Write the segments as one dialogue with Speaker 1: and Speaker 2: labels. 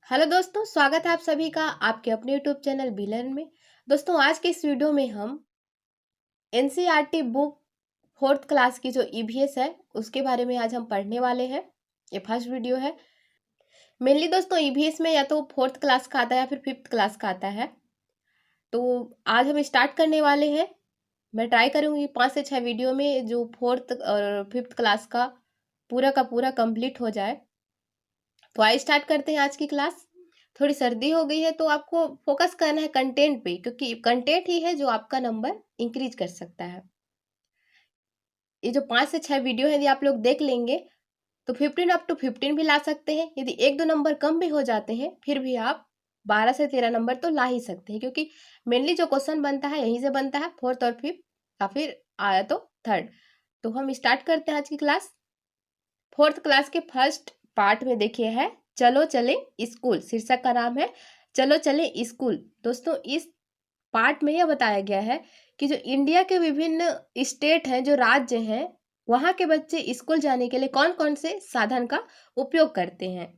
Speaker 1: Hello दोस्तों, स्वागत है आप सभी का आपके अपने यूट्यूब चैनल बिलन में। दोस्तों, आज के इस वीडियो में हम एनसीईआरटी बुक फोर्थ क्लास की जो ईवीएस है उसके बारे में आज हम पढ़ने वाले हैं। ये फर्स्ट वीडियो है। मेनली दोस्तों ईवीएस में या तो फोर्थ क्लास का आता है या फिर फिफ्थ क्लास का आता है। तो आज हम स्टार्ट करने वाले हैं। मैं ट्राई करूँगी 5 से 6 वीडियो में जो फोर्थ और फिफ्थ क्लास का पूरा कंप्लीट हो जाए। तो आइए स्टार्ट करते हैं आज की क्लास। थोड़ी सर्दी हो गई है तो आपको फोकस करना है कंटेंट पे, क्योंकि कंटेंट ही है जो आपका नंबर इंक्रीज कर सकता है। ये जो 5 से 6 वीडियो है यदि आप लोग देख लेंगे तो 15 अप टू 15 भी ला सकते हैं। यदि 1-2 नंबर कम भी हो जाते हैं फिर भी आप 12 से 13 नंबर तो ला ही सकते हैं, क्योंकि मेनली जो क्वेश्चन बनता है यहीं से बनता है, फोर्थ और फिफ्थ या फिर आया तो थर्ड। तो हम स्टार्ट करते हैं आज की क्लास। फोर्थ क्लास के फर्स्ट पार्ट में देखिए है चलो चले स्कूल। शीर्षक का नाम है चलो चले स्कूल। दोस्तों, इस पार्ट में यह बताया गया है कि जो इंडिया के विभिन्न स्टेट हैं, जो राज्य हैं, वहां के बच्चे स्कूल जाने के लिए कौन कौन से साधन का उपयोग करते हैं।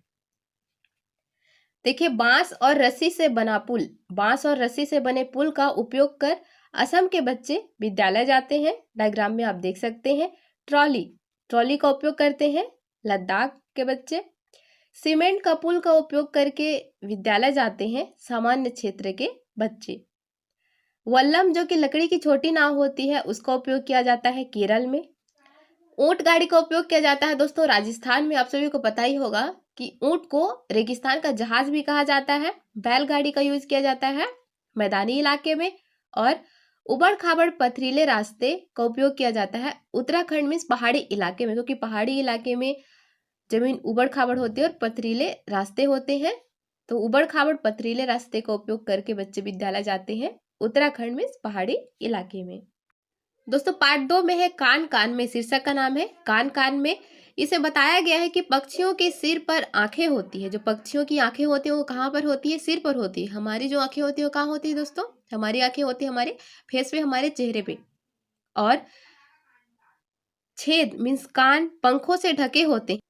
Speaker 1: देखिए, बांस और रस्सी से बना पुल। बांस और रस्सी से बने पुल का उपयोग कर असम के बच्चे विद्यालय जाते हैं। डायग्राम में आप देख सकते हैं। ट्रॉली, ट्रॉली का उपयोग करते हैं लद्दाख के बच्चे। सीमेंट का पुल का उपयोग करके विद्यालय जाते हैं सामान्य क्षेत्र के बच्चे। वल्लम, जो कि लकड़ी की छोटी नाव होती है, उसका उपयोग किया जाता है केरल में। ऊंट गाड़ी का उपयोग किया जाता है दोस्तों राजस्थान में। आप सभी को पता ही होगा कि ऊंट को रेगिस्तान का जहाज भी कहा जाता है। बैलगाड़ी का यूज किया जाता है मैदानी इलाके में। और उबड़ खाबड़ पथरीले रास्ते का उपयोग किया जाता है उत्तराखंड में, पहाड़ी इलाके में, क्योंकि पहाड़ी इलाके में जमीन उबड़ खाबड़ होती है और पथरीले रास्ते होते हैं। तो उबड़ खाबड़ पथरीले रास्ते का उपयोग करके बच्चे विद्यालय जाते हैं उत्तराखंड में, पहाड़ी इलाके में। दोस्तों, पार्ट 2 में है कान कान में। शीर्षक का नाम है कान कान में। इसे बताया गया है कि पक्षियों के सिर पर आंखें होती है। जो पक्षियों की आंखें होती है वो कहाँ पर होती है? सिर पर होती है। हमारी जो आंखें होती है वो कहाँ होती है दोस्तों? हमारी आंखें होती है हमारे फेस पे, हमारे चेहरे पे। और छेद मीन्स कान पंखों से ढके होते हैं,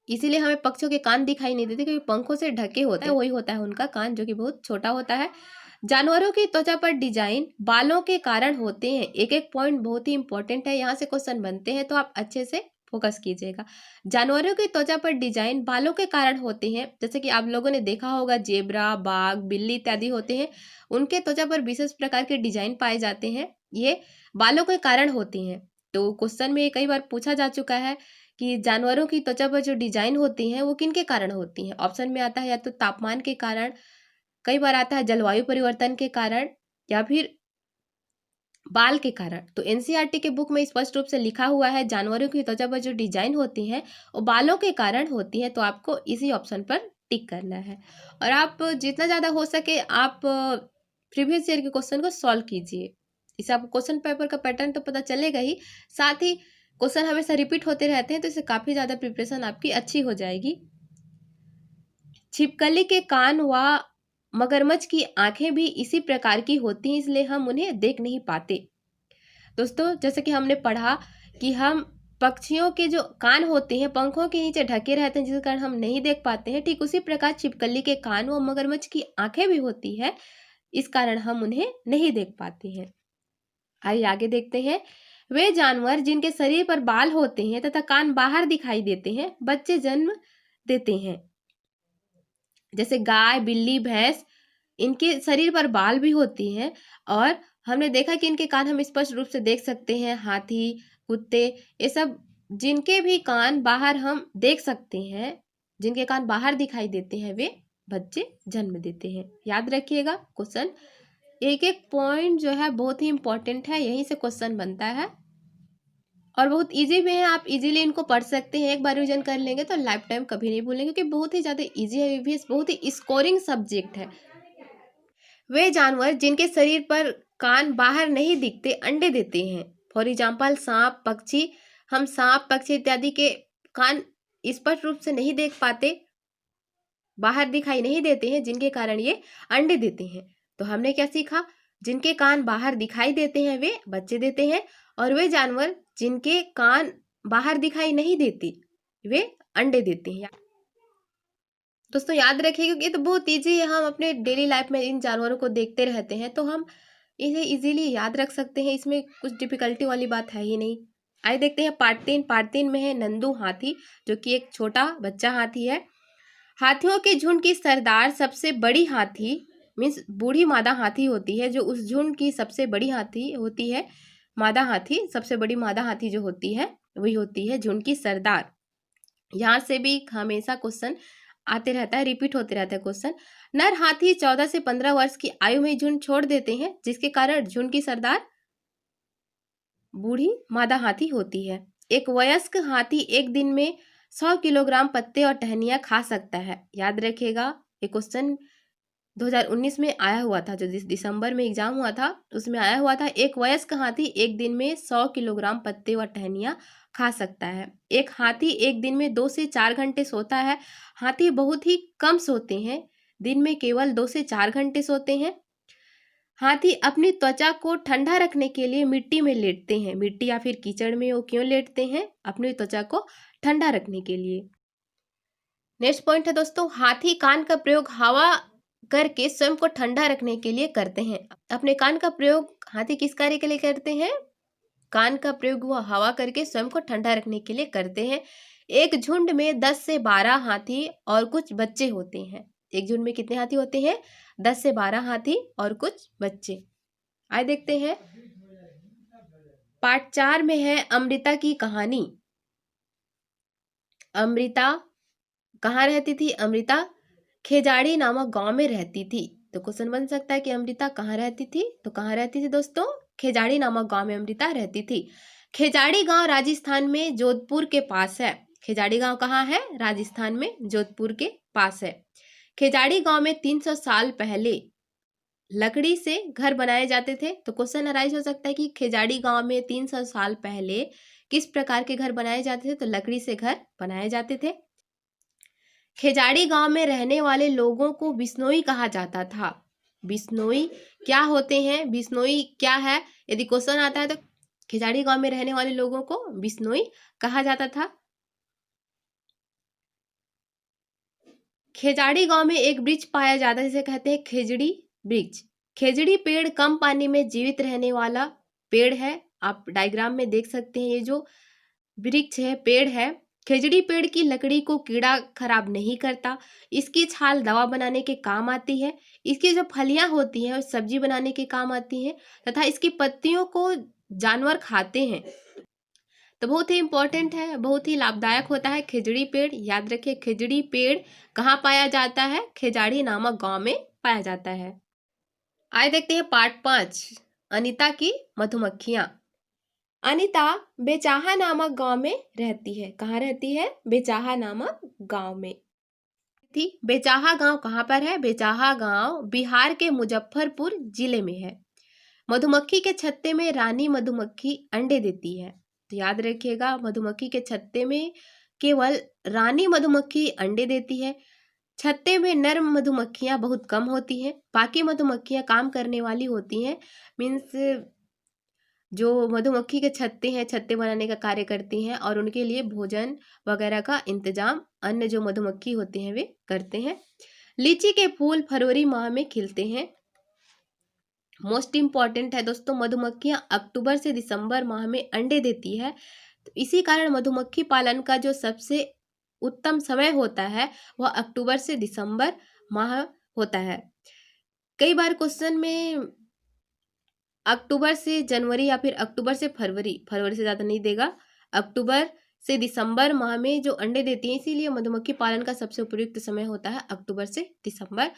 Speaker 1: इसीलिए हमें पक्षियों के कान दिखाई नहीं देते, क्योंकि पंखों से ढके होते हैं। वही होता है उनका कान, जो कि बहुत छोटा होता है। जानवरों की त्वचा पर डिजाइन बालों के कारण होते हैं। एक एक पॉइंट बहुत ही इंपॉर्टेंट है, यहाँ से क्वेश्चन बनते हैं, तो आप अच्छे से फोकस कीजिएगा। जानवरों की त्वचा पर डिजाइन बालों के कारण होते हैं। जैसे कि आप लोगों ने देखा होगा जेब्रा, बाघ, बिल्ली इत्यादि होते हैं, उनके त्वचा पर विशेष प्रकार के डिजाइन पाए जाते हैं, ये बालों के कारण होती हैं। तो क्वेश्चन में कई बार पूछा जा चुका है कि जानवरों की त्वचा पर जो डिजाइन होती हैं वो किनके कारण होती हैं। ऑप्शन में आता है या तो तापमान के कारण, कई बार आता है जलवायु परिवर्तन के कारण, या फिर बाल के कारण। तो एनसीईआरटी के बुक में स्पष्ट रूप से लिखा हुआ है जानवरों की त्वचा पर जो डिजाइन होती है वो बालों के कारण होती है। तो आपको इसी ऑप्शन पर टिक करना है। और आप जितना ज्यादा हो सके आप प्रीवियस ईयर के क्वेश्चन को सॉल्व कीजिए। इससे आपको क्वेश्चन पेपर का पैटर्न तो पता चलेगा ही, साथ ही क्वेश्चन हमेशा रिपीट होते रहते हैं, तो इससे काफी ज्यादा प्रिपरेशन आपकी अच्छी हो जाएगी। छिपकली के कान व मगरमच्छ की आंखें भी इसी प्रकार की होती हैं, इसलिए हम उन्हें देख नहीं पाते। दोस्तों, जैसे कि हमने पढ़ा कि हम पक्षियों के जो कान होते हैं पंखों के नीचे ढके रहते हैं, जिस कारण हम नहीं देख पाते हैं, ठीक उसी प्रकार छिपकली के कान व मगरमच्छ की आंखें भी होती है, इस कारण हम उन्हें नहीं देख पाते हैं। आइए आगे देखते हैं। वे जानवर जिनके शरीर पर बाल होते हैं तथा कान बाहर दिखाई देते हैं बच्चे जन्म देते हैं। जैसे गाय, बिल्ली, भैंस, इनके शरीर पर बाल भी होती हैं, और हमने देखा कि इनके कान हम स्पष्ट रूप से देख सकते हैं। हाथी, कुत्ते, ये सब जिनके भी कान बाहर हम देख सकते हैं, जिनके कान बाहर दिखाई देते हैं, वे बच्चे जन्म देते हैं। याद रखिएगा क्वेश्चन, एक एक पॉइंट जो है बहुत ही इंपॉर्टेंट है, यहीं से क्वेश्चन बनता है और बहुत इजी में है। आप इजीली इनको पढ़ सकते हैं। एक बार रिवीजन कर लेंगे तो लाइफ टाइम कभी नहीं भूलेंगे, क्योंकि बहुत ही ज़्यादा इजी है। ईवीएस बहुत ही स्कोरिंग सब्जेक्ट है। वे जानवर जिनके शरीर पर कान बाहर नहीं दिखते अंडे देते हैं। फॉर एग्जाम्पल सांप, पक्षी। हम सांप, पक्षी इत्यादि के कान स्पष्ट रूप से नहीं देख पाते, बाहर दिखाई नहीं देते हैं, जिनके कारण ये अंडे देते हैं। तो हमने क्या सीखा? जिनके कान बाहर दिखाई देते हैं वे बच्चे देते हैं, और वे जानवर जिनके कान बाहर दिखाई नहीं देती वे अंडे देते हैं। दोस्तों याद रखिए, क्योंकि ये तो बहुत ईजी है, हम अपने डेली लाइफ में इन जानवरों को देखते रहते हैं, तो हम इसे इजीली याद रख सकते हैं, इसमें कुछ डिफिकल्टी वाली बात है ही नहीं। आइए देखते हैं पार्ट 3। पार्ट 3 में है नंदू हाथी, जो कि एक छोटा बच्चा हाथी है। हाथियों के झुंड की सरदार सबसे बड़ी हाथी मीन्स बूढ़ी मादा हाथी होती है, जो उस झुंड की सबसे बड़ी हाथी होती है। मादा हाथी, सबसे बड़ी मादा हाथी जो होती है वही होती है झुंड की सरदार। यहाँ से भी हमेशा क्वेश्चन आते रहता है, रिपीट होते रहता है क्वेश्चन। नर हाथी 14 से 15 वर्ष की आयु में झुंड छोड़ देते हैं, जिसके कारण झुंड की सरदार बूढ़ी मादा हाथी होती है। एक वयस्क हाथी एक दिन में 100 किलोग्राम पत्ते और टहनियाँ खा सकता है। याद रखिएगा, ये क्वेश्चन 2019 में आया हुआ था, जो दिसंबर में एग्जाम हुआ था उसमें आया हुआ था। एक वयस्क हाथी एक दिन में 100 किलोग्राम पत्ते व टहनियाँ खा सकता है। एक हाथी एक दिन में 2 से 4 घंटे सोता है। हाथी बहुत ही कम सोते हैं, दिन में केवल 2 से 4 घंटे सोते हैं। हाथी अपनी त्वचा को ठंडा रखने के लिए मिट्टी में लेटते हैं। मिट्टी या फिर कीचड़ में वो क्यों लेटते हैं? अपनी त्वचा को ठंडा रखने के लिए। नेक्स्ट पॉइंट है दोस्तों, हाथी कान का प्रयोग हवा करके स्वयं को ठंडा रखने के लिए करते हैं। अपने कान का प्रयोग हाथी किस कार्य के लिए करते हैं? कान का प्रयोग वो हवा करके स्वयं को ठंडा रखने के लिए करते हैं। एक झुंड में 10 से 12 हाथी और कुछ बच्चे होते हैं। एक झुंड में कितने हाथी होते हैं? 10 से 12 हाथी और कुछ बच्चे। आइए देखते हैं पार्ट 4 में है अमृता की कहानी। अमृता कहाँ रहती थी? अमृता खेजाड़ी नामक गांव में रहती थी। तो क्वेश्चन बन सकता है कि अमृता कहाँ रहती थी? तो कहाँ रहती थी दोस्तों? खेजाड़ी नामक गांव में अमृता रहती थी। खेजाड़ी गांव राजस्थान में जोधपुर के पास है। खेजाड़ी गांव कहाँ है? राजस्थान में जोधपुर के पास है। खेजाड़ी गांव में 300 साल पहले लकड़ी से घर बनाए जाते थे। तो क्वेश्चन अराइज हो सकता है कि खेजाड़ी गांव में 300 साल पहले किस प्रकार के घर बनाए जाते थे? तो लकड़ी से घर बनाए जाते थे। खेजाड़ी गांव में रहने वाले लोगों को बिश्नोई कहा जाता था। बिश्नोई क्या होते हैं? बिश्नोई क्या है? यदि क्वेश्चन आता है तो खेजाड़ी गांव में रहने वाले लोगों को बिश्नोई कहा जाता था। खेजाड़ी गांव में एक वृक्ष पाया जाता है जिसे कहते हैं खेजड़ी वृक्ष। खेजड़ी पेड़ कम पानी में जीवित रहने वाला पेड़ है। आप डायग्राम में देख सकते हैं, ये जो वृक्ष है, पेड़ है, खेजड़ी पेड़ की लकड़ी को कीड़ा खराब नहीं करता। इसकी छाल दवा बनाने के काम आती है। इसकी जो फलियां होती हैं वो सब्जी बनाने के काम आती हैं, तथा इसकी पत्तियों को जानवर खाते हैं। तो बहुत ही इंपॉर्टेंट है, बहुत ही लाभदायक होता है खेजड़ी पेड़। याद रखिए, खेजड़ी पेड़ कहाँ पाया जाता है? खेजाड़ी नामक गांव में पाया जाता है। आइए देखते हैं पार्ट 5, अनीता की मधुमक्खियां। अनीता बेचाहा नामक गांव में रहती है। कहाँ रहती है? बेचाहा नामक गांव में थी। बेचाहा गांव कहाँ पर है? बेचाहा गांव बिहार के मुजफ्फरपुर जिले में है। मधुमक्खी के छत्ते में रानी मधुमक्खी अंडे देती है। तो याद रखिएगा, मधुमक्खी के छत्ते में केवल रानी मधुमक्खी अंडे देती है। छत्ते में नर मधुमक्खियां बहुत कम होती हैं। बाकी मधुमक्खियां काम करने वाली होती हैं, मीन्स जो मधुमक्खी के छत्ते हैं, छत्ते बनाने का कार्य करती हैं और उनके लिए भोजन वगैरह का इंतजाम अन्य जो मधुमक्खी होते हैं वे करते हैं। लीची के फूल फरवरी माह में खिलते हैं। मोस्ट इम्पॉर्टेंट है दोस्तों, मधुमक्खियां अक्टूबर से दिसंबर माह में अंडे देती है। तो इसी कारण मधुमक्खी पालन का जो सबसे उत्तम समय होता है वह अक्टूबर से दिसंबर माह होता है। कई बार क्वेश्चन में अक्टूबर से जनवरी या फिर अक्टूबर से फरवरी, फरवरी से ज़्यादा नहीं देगा, अक्टूबर से दिसंबर माह में जो अंडे देती हैं, इसीलिए मधुमक्खी पालन का सबसे उपयुक्त समय होता है अक्टूबर से दिसंबर।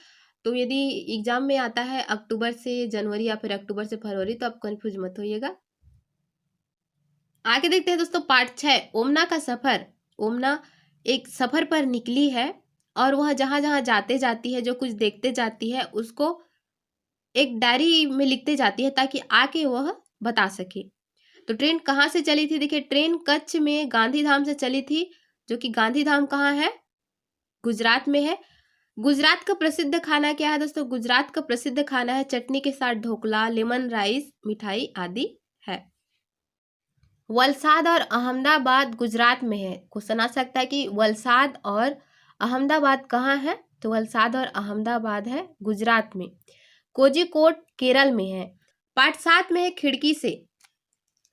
Speaker 1: तो यदि एग्जाम में आता है अक्टूबर से जनवरी या फिर अक्टूबर से फरवरी, तो आप कंफ्यूज मत होइएगा। आगे देखते हैं दोस्तों पार्ट 6, ओमना का सफर। ओमना एक सफर पर निकली है और वह जहां जहां जाते जाती है, जो कुछ देखते जाती है, उसको एक डायरी में लिखते जाती है ताकि आके वह बता सके। तो ट्रेन कहाँ से चली थी? देखिए, ट्रेन कच्छ में गांधीधाम से चली थी, जो कि गांधीधाम कहाँ है? गुजरात में है। गुजरात का प्रसिद्ध खाना क्या है दोस्तों? गुजरात का प्रसिद्ध खाना है चटनी के साथ ढोकला, लेमन राइस, मिठाई आदि है। वलसाड और अहमदाबाद गुजरात में है। क्वेश्चन आ सकता है कि वलसाड और अहमदाबाद कहाँ है? तो वलसाड और अहमदाबाद है गुजरात में। कोझिकोड केरल में है। पार्ट 7 में है खिड़की से।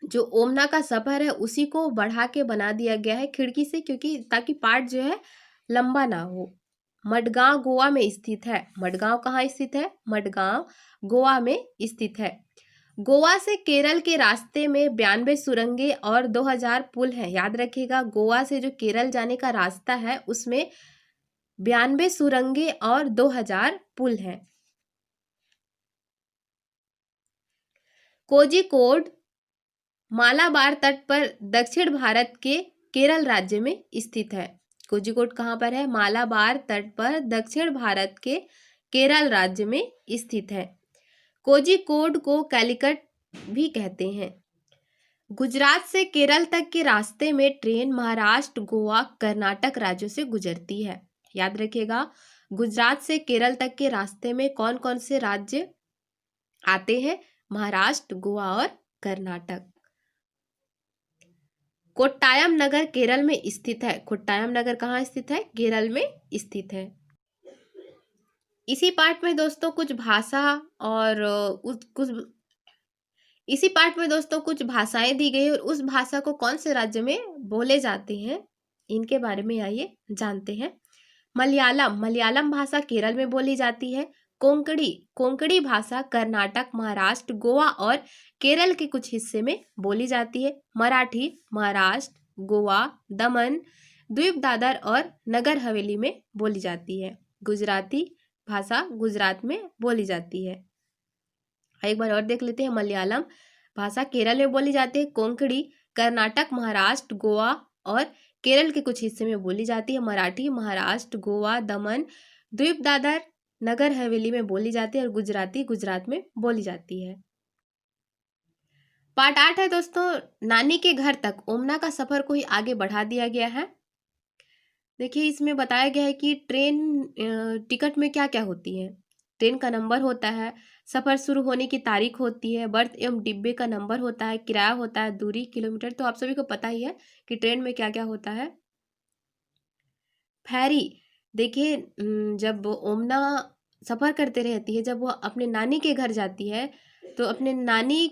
Speaker 1: जो ओमना का सफर है उसी को बढ़ा के बना दिया गया है खिड़की से, क्योंकि ताकि पार्ट जो है लंबा ना हो। मडगांव गोवा में स्थित है। मडगांव कहाँ स्थित है? मडगांव गोवा में स्थित है। गोवा से केरल के रास्ते में 92 सुरंगें और 2000 पुल हैं। याद रखिएगा, गोवा से जो केरल जाने का रास्ता है उसमें 92 सुरंगें और 2000 पुल हैं। कोझिकोड मालाबार तट पर दक्षिण भारत के केरल राज्य में स्थित है। कोझिकोड कहाँ पर है? मालाबार तट पर दक्षिण भारत के केरल राज्य में स्थित है। कोझिकोड को कैलिकट भी कहते हैं। गुजरात से केरल तक के रास्ते में ट्रेन महाराष्ट्र, गोवा, कर्नाटक राज्यों से गुजरती है। याद रखिएगा, गुजरात से केरल तक के रास्ते में कौन कौन से राज्य आते हैं? महाराष्ट्र, गोवा और कर्नाटक। कोट्टायम नगर केरल में स्थित है। कोट्टायम नगर कहाँ स्थित है? केरल में स्थित है। इसी पार्ट में दोस्तों कुछ भाषा और इसी पार्ट में दोस्तों कुछ भाषाएं दी गई और उस भाषा को कौन से राज्य में बोले जाते हैं इनके बारे में आइए जानते हैं। मलयालम, मलयालम भाषा केरल में बोली जाती है। कोंकणी, कोंकणी भाषा कर्नाटक, महाराष्ट्र, गोवा और केरल के कुछ हिस्से में बोली जाती है। मराठी महाराष्ट्र, गोवा, दमन, द्वीप दादर और नगर हवेली में बोली जाती है। गुजराती भाषा गुजरात में बोली जाती है। एक बार और देख लेते हैं। मलयालम भाषा केरल में बोली जाती है। कोंकणी कर्नाटक, महाराष्ट्र, गोवा और केरल के कुछ हिस्से में बोली जाती है। मराठी महाराष्ट्र, गोवा, दमन, द्वीप दादर, नगर हवेली में बोली जाती है और गुजराती गुजरात में बोली जाती है। पार्ट 8 है दोस्तों, नानी के घर तक ओमना का सफर को ही आगे बढ़ा दिया गया है। देखिए, इसमें बताया गया है कि ट्रेन टिकट में क्या क्या होती है। ट्रेन का नंबर होता है, सफर शुरू होने की तारीख होती है, बर्थ एवं डिब्बे का नंबर होता है, किराया होता है, दूरी किलोमीटर, तो आप सभी को पता ही है कि ट्रेन में क्या क्या होता है। फेरी, देखिए जब ओमना सफर करते रहती है, जब वो अपने नानी के घर जाती है तो अपने नानी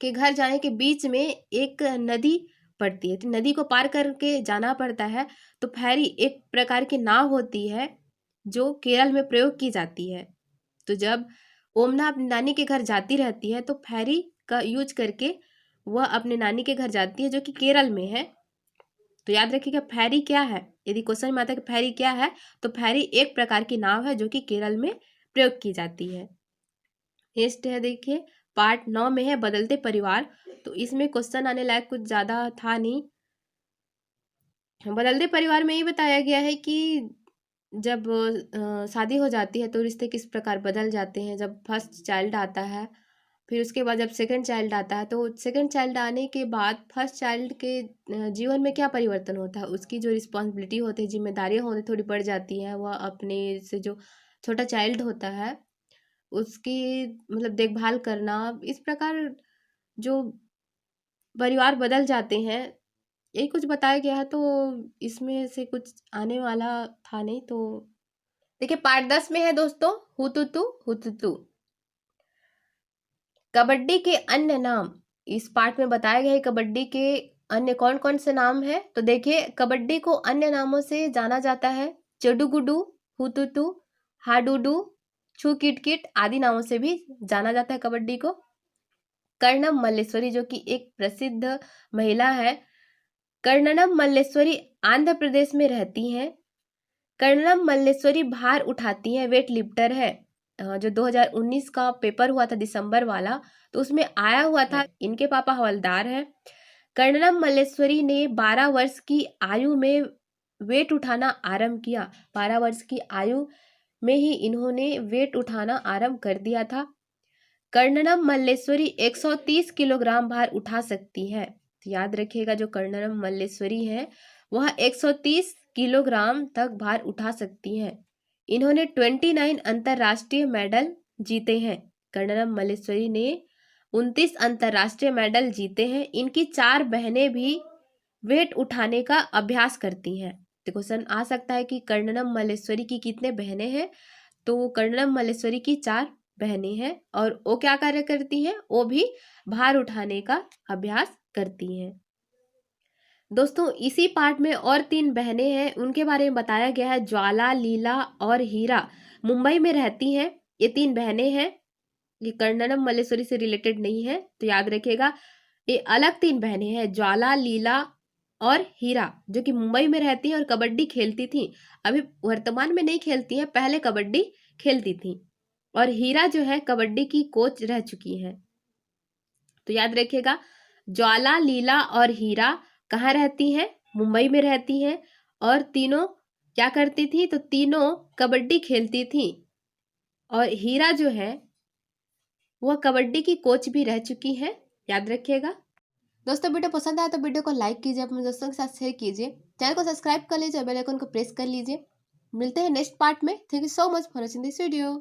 Speaker 1: के घर जाने के बीच में एक नदी पड़ती है, तो नदी को पार करके जाना पड़ता है। तो फेरी एक प्रकार की नाव होती है जो केरल में प्रयोग की जाती है। तो जब ओमना अपनी नानी के घर जाती रहती है तो फेरी का यूज करके वह अपने नानी के घर जाती है जो कि केरल में है। तो याद रखिएगा फेरी क्या है। यदि क्वेश्चन में आता है कि फेरी क्या है, तो फेरी एक प्रकार की नाव है जो कि केरल में प्रयोग की जाती है। नेक्स्ट है, देखिए पार्ट 9 में है बदलते परिवार। तो इसमें क्वेश्चन आने लायक कुछ ज्यादा था नहीं। बदलते परिवार में ये बताया गया है कि जब शादी हो जाती है तो रिश्ते किस प्रकार बदल जाते हैं। जब फर्स्ट चाइल्ड आता है, फिर उसके बाद जब सेकंड चाइल्ड आता है, तो सेकंड चाइल्ड आने के बाद फर्स्ट चाइल्ड के जीवन में क्या परिवर्तन होता है। उसकी जो रिस्पॉन्सिबिलिटी होती है, जिम्मेदारियाँ होती थोड़ी बढ़ जाती हैं। वह अपने से जो छोटा चाइल्ड होता है उसकी मतलब देखभाल करना, इस प्रकार जो परिवार बदल जाते हैं, यही कुछ बताया गया है। तो इसमें से कुछ आने वाला था नहीं। तो देखिए पार्ट 10 में है दोस्तों हुतुतु हुतुतु। कबड्डी के अन्य नाम इस पार्ट में बताया गया है। कबड्डी के अन्य कौन कौन से नाम है, तो देखिए कबड्डी को अन्य नामों से जाना जाता है। चडुगुडू, हुतुतु, हाडुडू, छू किटकिट आदि नामों से भी जाना जाता है कबड्डी को। कर्णम मल्लेश्वरी जो कि एक प्रसिद्ध महिला है। कर्णनम मल्लेश्वरी आंध्र प्रदेश में रहती हैं। कर्णम मल्लेश्वरी भार उठाती हैं, वेट लिफ्टर है। जो 2019 का पेपर हुआ था दिसंबर वाला, तो उसमें आया हुआ था। इनके पापा हवलदार हैं। कर्णनम मल्लेश्वरी ने 12 वर्ष की आयु में वेट उठाना आरंभ किया। 12 वर्ष की आयु में ही इन्होंने वेट उठाना आरंभ कर दिया था। कर्णनम मल्लेश्वरी 130 किलोग्राम भार उठा सकती है। तो याद रखिएगा, जो कर्णनम मल्लेश्वरी है वह 130 किलोग्राम तक भार उठा सकती हैं। इन्होंने 29 अंतर्राष्ट्रीय मेडल जीते हैं। कर्णनम मल्लेश्वरी ने 29 अंतर्राष्ट्रीय मेडल जीते हैं। इनकी 4 बहनें भी वेट उठाने का अभ्यास करती हैं। तो क्वेश्चन आ सकता है कि कर्णनम मल्लेश्वरी की कितने बहनें हैं, तो कर्णनम मल्लेश्वरी की 4 बहनें हैं और वो क्या कार्य करती हैं, वो भी भार उठाने का अभ्यास करती हैं। दोस्तों इसी पार्ट में और 3 बहनें हैं, उनके बारे में बताया गया है। ज्वाला, लीला और हीरा मुंबई में रहती हैं। ये 3 बहनें हैं, ये कर्णनम मल्लेश्वरी से रिलेटेड नहीं है, तो याद रखिएगा। ये अलग 3 बहनें हैं, ज्वाला, लीला और हीरा, जो कि मुंबई में रहती हैं और कबड्डी खेलती थी। अभी वर्तमान में नहीं खेलती हैं, पहले कबड्डी खेलती थी। और हीरा जो है कबड्डी की कोच रह चुकी है। तो याद रखिएगा, ज्वाला, लीला और हीरा कहाँ रहती हैं, मुंबई में रहती हैं। और तीनों क्या करती थी, तो तीनों कबड्डी खेलती थी। और हीरा जो है वह कबड्डी की कोच भी रह चुकी है, याद रखिएगा। दोस्तों वीडियो पसंद आया तो वीडियो को लाइक कीजिए, अपने दोस्तों के साथ शेयर कीजिए, चैनल को सब्सक्राइब कर लीजिए, बेल आइकन को प्रेस कर लीजिए। मिलते हैं नेक्स्ट पार्ट में। Thank you so much for watching this video.